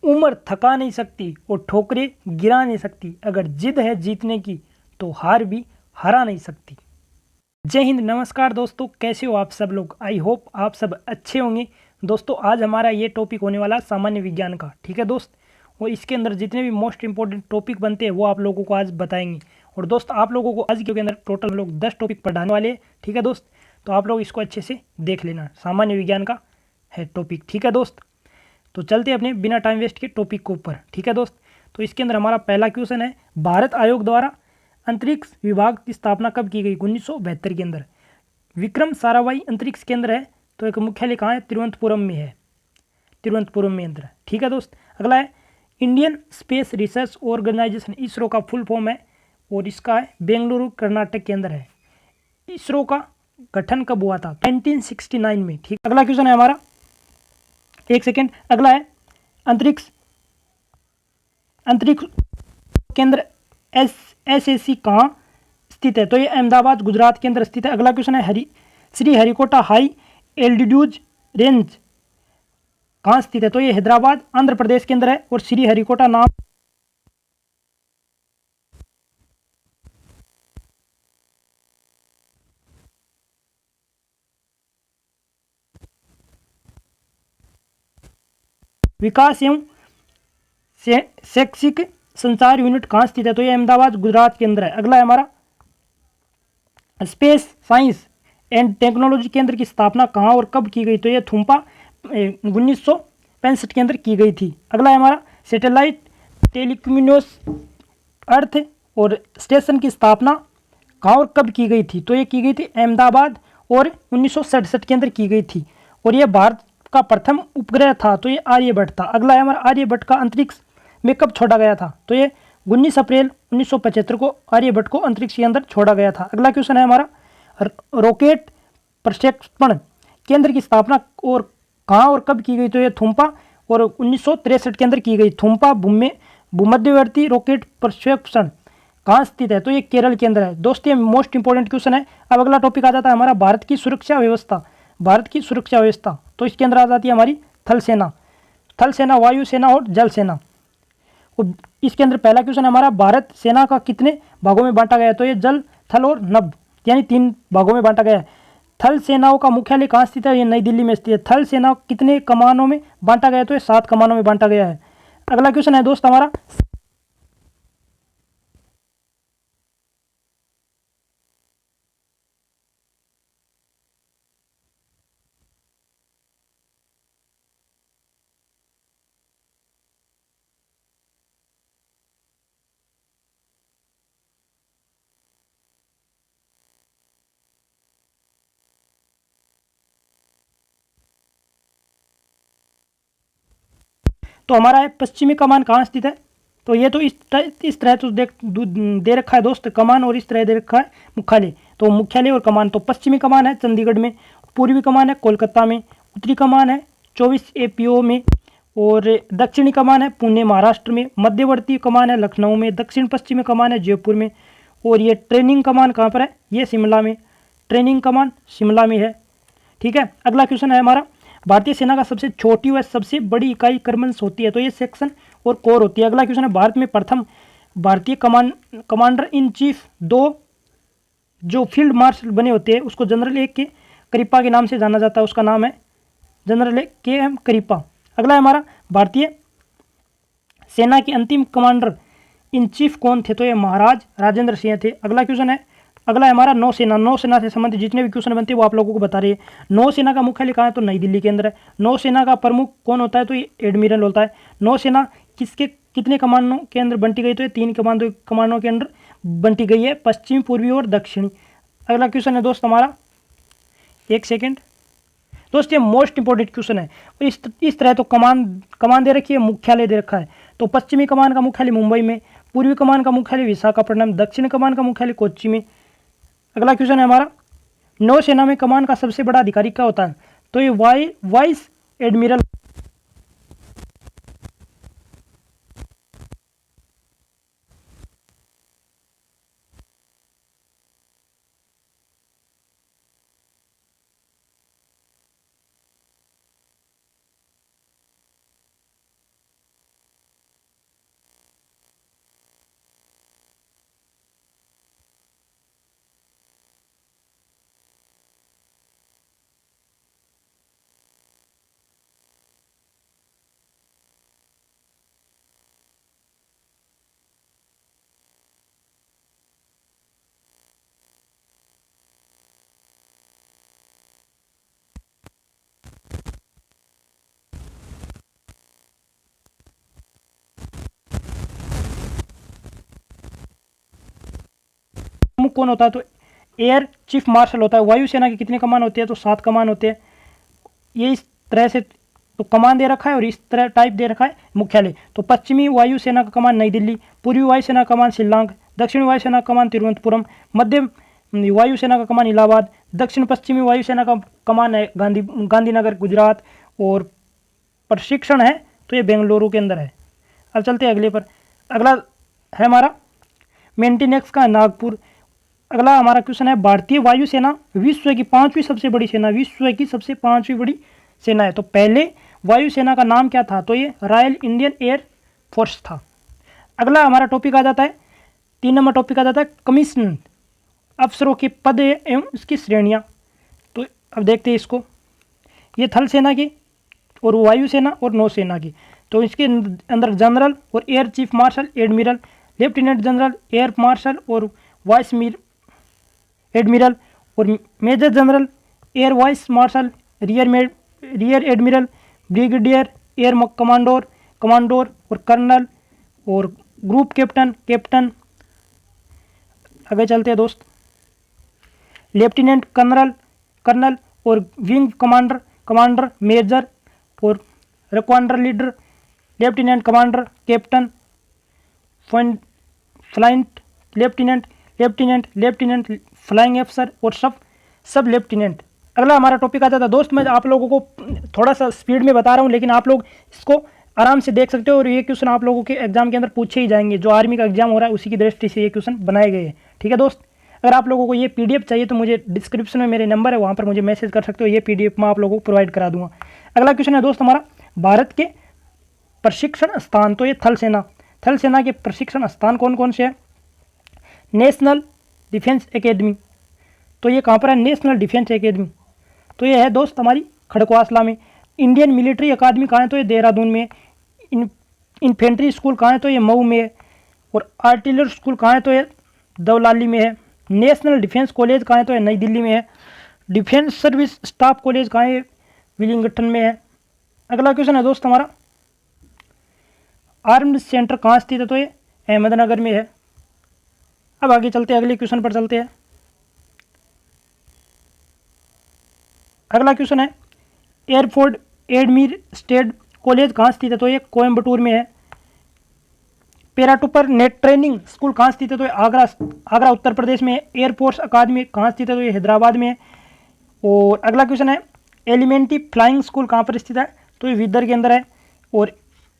उम्र थका नहीं सकती और ठोकरें गिरा नहीं सकती, अगर जिद है जीतने की तो हार भी हरा नहीं सकती। जय हिंद, नमस्कार दोस्तों, कैसे हो आप सब लोग। आई होप आप सब अच्छे होंगे। दोस्तों आज हमारा ये टॉपिक होने वाला सामान्य विज्ञान का, ठीक है दोस्त। और इसके अंदर जितने भी मोस्ट इंपॉर्टेंट टॉपिक बनते हैं वो आप लोगों को आज बताएंगे। और दोस्त आप लोगों को आज के अंदर टोटल लोग 10 टॉपिक पढ़ाने वाले हैं, ठीक है दोस्त। तो आप लोग इसको अच्छे से देख लेना, सामान्य विज्ञान का है टॉपिक, ठीक है दोस्त। तो चलते अपने बिना टाइम वेस्ट के टॉपिक के ऊपर, ठीक है दोस्त। तो इसके अंदर हमारा पहला क्वेश्चन है, भारत आयोग द्वारा अंतरिक्ष विभाग की स्थापना कब की गई। 1972 के अंदर। विक्रम साराभाई अंतरिक्ष केंद्र है, तो एक मुख्यालय कहाँ है, तिरुवनंतपुरम में है, तिरुवनंतपुरम में अंदर, ठीक है दोस्त। अगला है Indian Space Research Organisation, ISRO का फुल फॉर्म है, और इसका है बेंगलुरु कर्नाटक के अंदर है। इसरो का गठन कब हुआ था, 1969 में, ठीक। अगला क्वेश्चन है हमारा, एक सेकेंड, अगला है अंतरिक्ष अंतरिक्ष केंद्र SSC कहाँ स्थित है, तो ये अहमदाबाद गुजरात के अंदर स्थित है। अगला क्वेश्चन है Shri Harikota high altitude range कहाँ स्थित है, तो ये हैदराबाद आंध्र प्रदेश के अंदर है। और श्री हरिकोटा नाम विकास एवं शैक्षिक संचार यूनिट कहाँ स्थित है, तो ये अहमदाबाद गुजरात के अंदर है। अगला है हमारा स्पेस साइंस एंड टेक्नोलॉजी केंद्र की स्थापना कहाँ और कब की गई, तो ये थुम्पा 1965 के अंदर की गई थी। अगला है हमारा सैटेलाइट टेलीकम्युनिकेशंस अर्थ और स्टेशन की स्थापना कहाँ और कब की गई थी, तो ये की गई थी अहमदाबाद और 1967 के अंदर की गई थी। और ये भारत का प्रथम उपग्रह था, तो ये आर्यभट्ट था। अगला है हमारा आर्यभट्ट का अंतरिक्ष में कब छोड़ा गया था, तो ये 19 अप्रैल 1975 को आर्यभट्ट को अंतरिक्ष के अंदर छोड़ा गया था। अगला क्वेश्चन है हमारा रॉकेट प्रक्षेपण केंद्र की स्थापना और कहाँ और कब की गई, तो ये थुम्पा और 1963 के अंदर की गई। थुम्पा भूमध्यवर्ती रॉकेट प्रक्षेपण कहाँ स्थित है, तो ये केरल के अंदर है। दोस्तों ये मोस्ट इंपॉर्टेंट क्वेश्चन है। अब अगला टॉपिक आ जाता है हमारा भारत की सुरक्षा व्यवस्था। भारत की सुरक्षा व्यवस्था, तो इसके अंदर आ जाती है हमारी थल सेना, वायु सेना और जल सेना। इसके अंदर पहला क्वेश्चन हमारा, भारत सेना का कितने भागों में बांटा गया है, तो ये जल, थल और नभ, यानी 3 भागों में बांटा गया है। थल सेनाओं का मुख्यालय कहाँ स्थित है, ये नई दिल्ली में स्थित है। थल सेना कितने कमानों में बांटा गया है, तो ये 7 कमानों में बांटा गया है। अगला क्वेश्चन है दोस्त हमारा, तो हमारा है पश्चिमी कमान कहाँ स्थित है, तो ये तो इस तरह तो दे रखा है दोस्त कमान, और इस तरह दे रखा है मुख्यालय। तो मुख्यालय और कमान, तो पश्चिमी कमान है चंडीगढ़ में, पूर्वी कमान है कोलकाता में, उत्तरी कमान है 24 APO में, और दक्षिणी कमान है पुणे महाराष्ट्र में, मध्यवर्ती कमान है लखनऊ में, दक्षिण पश्चिमी कमान है जयपुर में, और ये ट्रेनिंग कमान कहाँ पर है, ये शिमला में, ट्रेनिंग कमान शिमला में है, ठीक है। अगला क्वेश्चन है हमारा, भारतीय सेना का सबसे छोटी व सबसे बड़ी इकाई क्रमश होती है, तो ये सेक्शन और कोर होती है। अगला क्वेश्चन है, भारत में प्रथम भारतीय कमांडर इन चीफ 2 जो फील्ड मार्शल बने होते हैं उसको जनरल ए के करिप्पा के नाम से जाना जाता है, उसका नाम है जनरल KM करिप्पा। अगला है हमारा, भारतीय सेना के अंतिम कमांडर इन चीफ कौन थे, तो ये महाराज राजेंद्र सिंह थे। अगला है हमारा नौसेना से संबंधित जितने भी क्वेश्चन बनते हैं वो आप लोगों को बता रही है। नौसेना का मुख्यालय कहाँ है, तो नई दिल्ली के अंदर है। नौसेना का प्रमुख कौन होता है, तो ये एडमिरल होता है। नौसेना कितने कमांडों के अंदर बंटी गई, तो ये 3 कमांडों के अंदर बंटी गई है, पश्चिमी, पूर्वी और दक्षिणी। अगला क्वेश्चन है दोस्त हमारा, एक सेकेंड दोस्त, ये मोस्ट इंपॉर्टेंट क्वेश्चन है। इस तरह तो कमान दे रखी है, मुख्यालय दे रखा है। तो पश्चिमी कमान का मुख्यालय मुंबई में, पूर्वी कमान का मुख्यालय विशाखापट्टनम, दक्षिण कमान का मुख्यालय कोच्चि में। अगला क्वेश्चन है हमारा, नौसेना में कमान का सबसे बड़ा अधिकारी क्या होता है, तो ये वाइस एडमिरल। कौन होता है, तो एयर चीफ मार्शल होता है। वायुसेना की कितनी कमान होती है, तो 7 कमान होते हैं। ये इस तरह से तो कमान दे रखा है, और इस तरह टाइप दे रखा है मुख्यालय। तो पश्चिमी वायुसेना का कमान नई दिल्ली, पूर्वी वायुसेना का कमान शिलांग, दक्षिणी वायुसेना का कमान तिरुवनंतपुरम, मध्य वायुसेना का कमान इलाहाबाद, दक्षिण पश्चिमी वायुसेना का कमान है गांधीनगर गुजरात, और प्रशिक्षण है तो ये बेंगलुरु के अंदर है। अब चलते हैं अगले पर। अगला है हमारा मेंटेनेक्स का नागपुर। अगला हमारा क्वेश्चन है, भारतीय वायुसेना विश्व की 5वीं सबसे बड़ी सेना, विश्व की सबसे 5वीं बड़ी सेना है। तो पहले वायुसेना का नाम क्या था, तो ये रॉयल इंडियन एयर फोर्स था। अगला हमारा टॉपिक आ जाता है, 3 नंबर टॉपिक आ जाता है कमीशन अफसरों के पद एवं इसकी श्रेणियाँ। तो अब देखते हैं इसको, ये थल सेना की और वायुसेना और नौसेना की। तो इसके अंदर जनरल और air chief marshal, admiral, lieutenant general, air marshal और वाइस एडमिरल, और major general, air vice marshal, rear admiral, brigadier, air commodore और कर्नल, और ग्रुप कैप्टन। आगे चलते हैं दोस्त, लेफ्टिनेंट कर्नल और विंग कमांडर, मेजर और रिक्वायरर leader, lieutenant commander, captain, flight lieutenant flying अफसर और सब लेफ्टिनेंट। अगला हमारा टॉपिक आता था दोस्त, मैं आप लोगों को थोड़ा सा स्पीड में बता रहा हूँ, लेकिन आप लोग इसको आराम से देख सकते हो, और ये क्वेश्चन आप लोगों के एग्जाम के अंदर पूछे ही जाएंगे। जो आर्मी का एग्जाम हो रहा है उसी की दृष्टि से ये क्वेश्चन बनाए गए हैं। ठीक है दोस्त, अगर आप लोगों को ये पीडीएफ चाहिए तो मुझे डिस्क्रिप्शन में मेरे नंबर है, वहाँ पर मुझे मैसेज कर सकते हो, ये पीडीएफ मैं आप लोगों को प्रोवाइड करा दूंगा। अगला क्वेश्चन है दोस्त हमारा, भारत के प्रशिक्षण स्थान। तो ये थल सेना के प्रशिक्षण स्थान कौन कौन से हैं? नेशनल डिफेंस एकेडमी, तो ये कहाँ पर है? नेशनल डिफेंस एकेडमी, तो ये है दोस्त हमारी खड़कवासला में। इंडियन मिलिट्री अकादमी कहाँ है? तो ये देहरादून में। इन्फेंट्री स्कूल कहाँ है? तो ये मऊ में है। और आर्टिलरी स्कूल कहाँ है? तो ये दौलाली में है। नेशनल डिफेंस कॉलेज कहाँ है? तो ये नई दिल्ली में है। डिफेंस सर्विस स्टाफ कॉलेज कहाँ है? विलिंगटन में है। अगला क्वेश्चन है दोस्त हमारा, आर्म्ड सेंटर कहाँ स्थित है? तो ये अहमदनगर में है। अब आगे चलते हैं, अगले क्वेश्चन पर चलते हैं। अगला क्वेश्चन है, एयरफोर्ड एडमिर स्टेट कॉलेज कहाँ स्थित है? तो ये कोयम्बटूर में है। पैराट्रूपर नेट ट्रेनिंग स्कूल कहाँ स्थित है? तो ये आगरा उत्तर प्रदेश में है। एयरफोर्स अकादमी कहाँ स्थित है? तो ये हैदराबाद में है। और अगला क्वेश्चन है, एलिमेंट्री फ्लाइंग स्कूल कहाँ पर स्थित है? तो ये विदर के अंदर है। और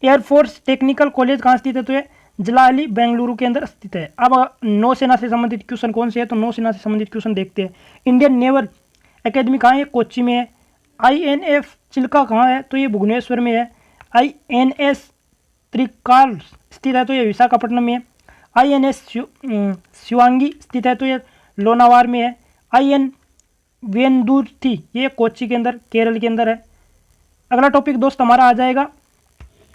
एयरफोर्स टेक्निकल कॉलेज कहाँ स्थित है? तो ये जलाली बेंगलुरु के अंदर स्थित है। अब नौसेना से संबंधित क्वेश्चन कौन से है? तो नौसेना से संबंधित क्वेश्चन देखते हैं। इंडियन नेवल एकेडमी कहाँ है? कोच्चि में है। INF चिल्का कहाँ है? तो ये भुवनेश्वर में है। INS त्रिकाल स्थित है, तो ये विशाखापट्टनम में है। INS शिवांगी स्थित है, तो ये लोनावार में है। IN वेंदुर्ती ये कोच्चि के अंदर केरल के अंदर है। अगला टॉपिक दोस्त हमारा आ जाएगा,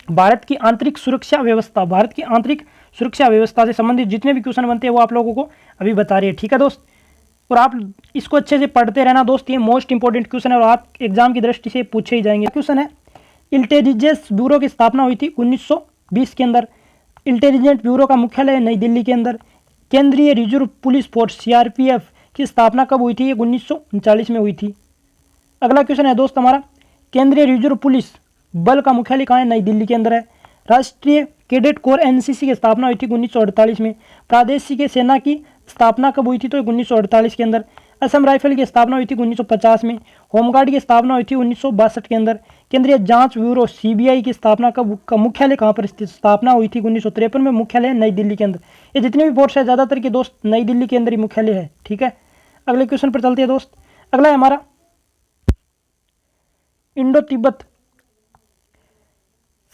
भारत की आंतरिक सुरक्षा व्यवस्था। भारत की आंतरिक सुरक्षा व्यवस्था से संबंधित जितने भी क्वेश्चन बनते हैं वो आप लोगों को अभी बता रहे हैं। ठीक है दोस्त, और आप इसको अच्छे से पढ़ते रहना दोस्त, ये मोस्ट इंपॉर्टेंट क्वेश्चन है और आप एग्जाम की दृष्टि से पूछे ही जाएंगे। क्वेश्चन है, इंटेलिजेंस ब्यूरो की स्थापना हुई थी 1920 के अंदर। इंटेलिजेंस ब्यूरो का मुख्यालय नई दिल्ली के अंदर। केंद्रीय रिजर्व पुलिस फोर्स CRPF की स्थापना कब हुई थी? ये 1939 में हुई थी। अगला क्वेश्चन है दोस्त हमारा, केंद्रीय रिजर्व पुलिस बल का मुख्यालय कहाँ है? नई दिल्ली के अंदर है। राष्ट्रीय कैडेट कोर NCC की स्थापना हुई थी 1948 में। प्रादेशिक सेना की स्थापना कब हुई थी? तो 1948 के अंदर। असम राइफल की स्थापना हुई थी 1950 में। होमगार्ड की स्थापना हुई थी 1962 के अंदर। केंद्रीय जांच ब्यूरो CBI की स्थापना कब, का मुख्यालय कहाँ पर स्थित? स्थापना हुई थी 1953 में, मुख्यालय नई दिल्ली के अंदर। ये जितने भी फोर्स है ज़्यादातर के दोस्त नई दिल्ली के अंदर ही मुख्यालय है। ठीक है, अगले क्वेश्चन पर चलते हैं दोस्त। अगला है हमारा, इंडो तिब्बत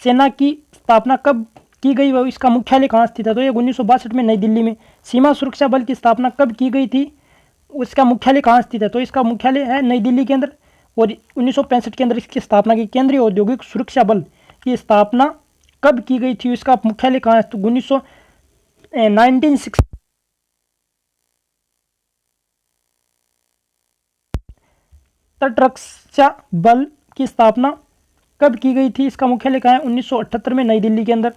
सेना की स्थापना कब की गई व इसका मुख्यालय कहाँ स्थित है? तो ये 1962 में नई दिल्ली में। सीमा सुरक्षा बल की स्थापना कब की गई थी? उसका मुख्यालय कहाँ स्थित है? तो इसका मुख्यालय है नई दिल्ली के अंदर और 1965 के अंदर इसकी स्थापना की। केंद्रीय औद्योगिक सुरक्षा बल की स्थापना कब की गई थी? इसका मुख्यालय कहाँ है? तो 1960 तटरक्षा बल की स्थापना कब की गई थी? इसका मुख्यालय कहाँ है? 1978 में नई दिल्ली के अंदर।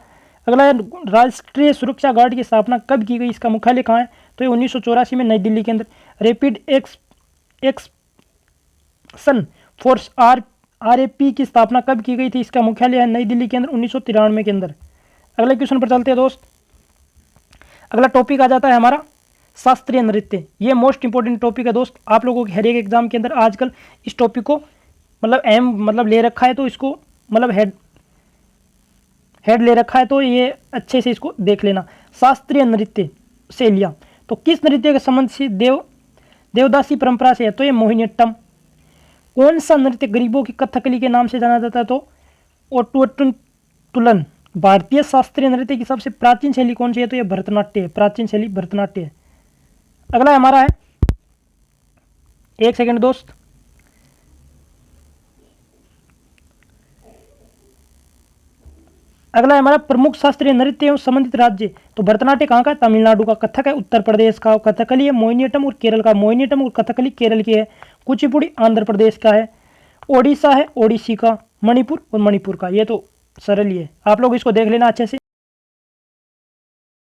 अगला है, राष्ट्रीय सुरक्षा गार्ड की स्थापना कब की गई? इसका मुख्यालय कहाँ है? तो ये 1984 में नई दिल्ली के अंदर। रैपिड एक्शन फोर्स RAP की स्थापना कब की गई थी? इसका मुख्यालय है नई दिल्ली के अंदर 1993 के अंदर। अगले क्वेश्चन पर चलते हैं दोस्त। अगला टॉपिक आ जाता है हमारा शास्त्रीय नृत्य। ये मोस्ट इंपॉर्टेंट टॉपिक है दोस्त, आप लोगों के हर एक एग्जाम के अंदर आजकल इस टॉपिक को मतलब ले रखा है, तो इसको मतलब हेड ले रखा है, तो ये अच्छे से इसको देख लेना। शास्त्रीय नृत्य शैलियाँ, तो किस नृत्य के संबंध से? देवदासी परंपरा से है, तो ये मोहिनीअट्टम। कौन सा नृत्य गरीबों की कथकली के नाम से जाना जाता है? तो ओटुटुलन। भारतीय शास्त्रीय नृत्य की सबसे प्राचीन शैली कौन सी है? तो ये भरतनाट्य है, प्राचीन शैली भरतनाट्य है। अगला हमारा है, एक सेकंड दोस्त, अगला है हमारा प्रमुख शास्त्रीय नृत्य एवं संबंधित राज्य। तो भरतनाट्य कहाँ का? तमिलनाडु का। कथक है उत्तर प्रदेश का। कथकली है मोहिनीअट्टम और केरल का। मोहिनीअट्टम और कथकली केरल की है। कुचिपुड़ी आंध्र प्रदेश का है। ओडिशा है ओडिसी का। मणिपुर और मणिपुर का। ये तो सरल ही है, आप लोग इसको देख लेना अच्छे से।